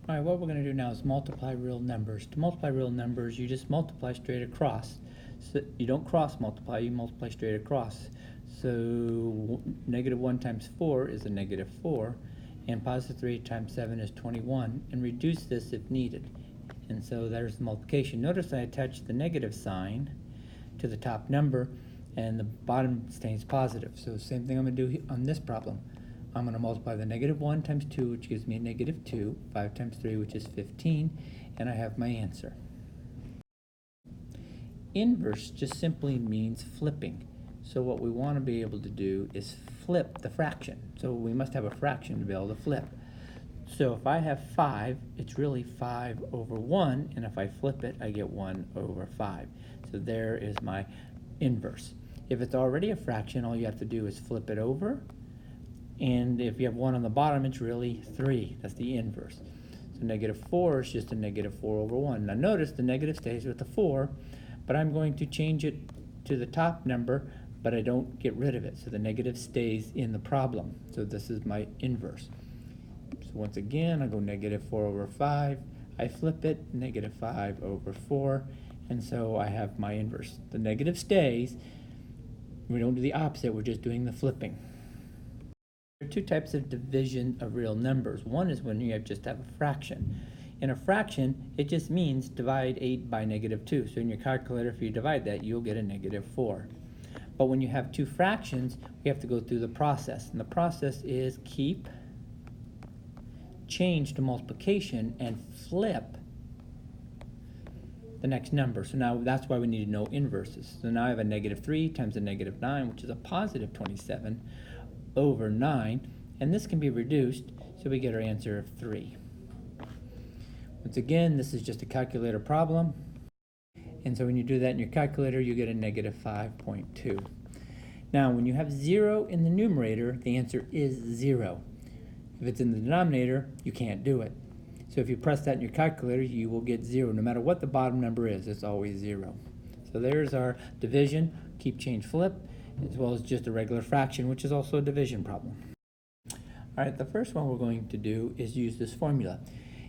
All right, what we're going to do now is multiply real numbers. To multiply real numbers, you just multiply straight across. So you don't cross multiply, you multiply straight across. So -1 times 4 is a -4, and +3 times 7 is 21, and reduce this if needed. And so there's the multiplication. Notice I attached the negative sign to the top number, and the bottom stays positive. So the same thing I'm going to do on this problem. I'm going to multiply the -1 times 2, which gives me a -2, 5 times 3, which is 15, and I have my answer. Inverse just simply means flipping. So what we want to be able to do is flip the fraction. So we must have a fraction to be able to flip. So if I have 5, it's really 5 over 1, and if I flip it, I get 1 over 5. So there is my inverse. If it's already a fraction, all you have to do is flip it over, and if you have 1 on the bottom, it's really 3. That's the inverse. So -4 is just a -4 over 1. Now notice the negative stays with the 4, but I'm going to change it to the top number, but I don't get rid of it. So the negative stays in the problem. So this is my inverse. So once again, I go -4 over 5. I flip it, -5 over 4, and so I have my inverse. The negative stays. We don't do the opposite, we're just doing the flipping. There are two types of division of real numbers. One is when you just have a fraction. In a fraction, it just means divide 8 by -2. So in your calculator, if you divide that, you'll get a -4. But when you have two fractions, we have to go through the process. And the process is keep, change to multiplication, and flip the next number. So now that's why we need to know inverses. So now I have a -3 times a -9, which is a positive 27 over 9. And this can be reduced, so we get our answer of 3. Once again, this is just a calculator problem. And so when you do that in your calculator, you get a -5.2. Now, when you have 0 in the numerator, the answer is 0. If it's in the denominator, you can't do it. So if you press that in your calculator, you will get 0. No matter what the bottom number is, it's always 0. So there's our division, keep, change, flip, as well as just a regular fraction, which is also a division problem. All right, the first one we're going to do is use this formula.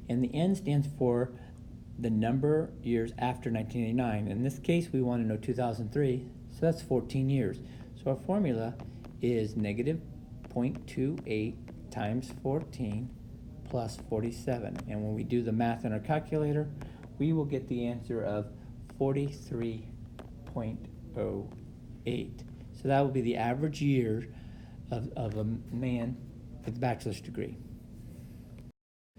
And the N stands for the number years after 1989. In this case, we want to know 2003, so that's 14 years. So our formula is -0.28 times 14 plus 47. And when we do the math in our calculator, we will get the answer of 43.08. So that will be the average year of a man with a bachelor's degree.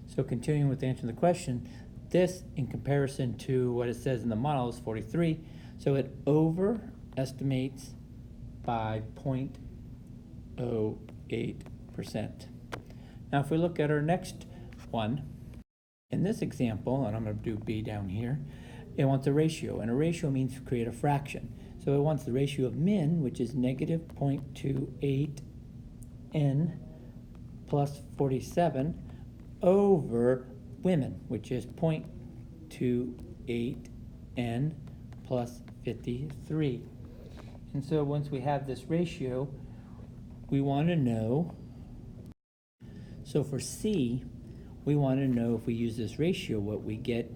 So continuing with answering the question, this in comparison to what it says in the model is 43, so it overestimates by 0.08%. Now if we look at our next one, in this example, and I'm going to do B down here, it wants a ratio, and a ratio means to create a fraction. So it wants the ratio of men, which is -0.28 n plus 47, over women, which is 0.28 n plus 53. And so once we have this ratio, we want to know, so for C, we want to know if we use this ratio what we get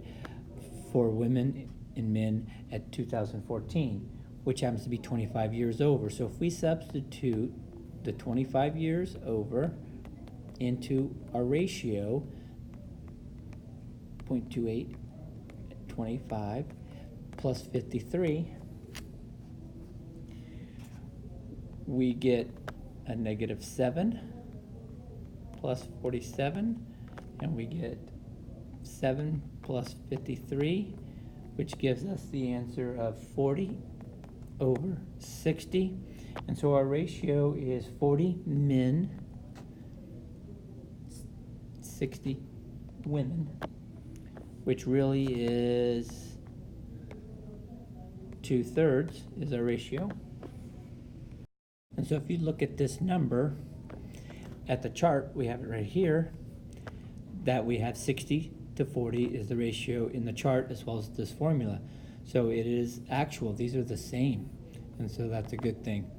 for women and men at 2014, which happens to be 25 years over. So if we substitute the 25 years over into our ratio, 0.28, 25 plus 53, we get a -7 plus 47, and we get 7 plus 53, which gives us the answer of 40 over 60. And so our ratio is 40 men, 60 women, which really is 2/3 is our ratio. And so if you look at this number at the chart, we have it right here, that we have 60 to 40 is the ratio in the chart as well as this formula. So it is actual, these are the same, and so that's a good thing.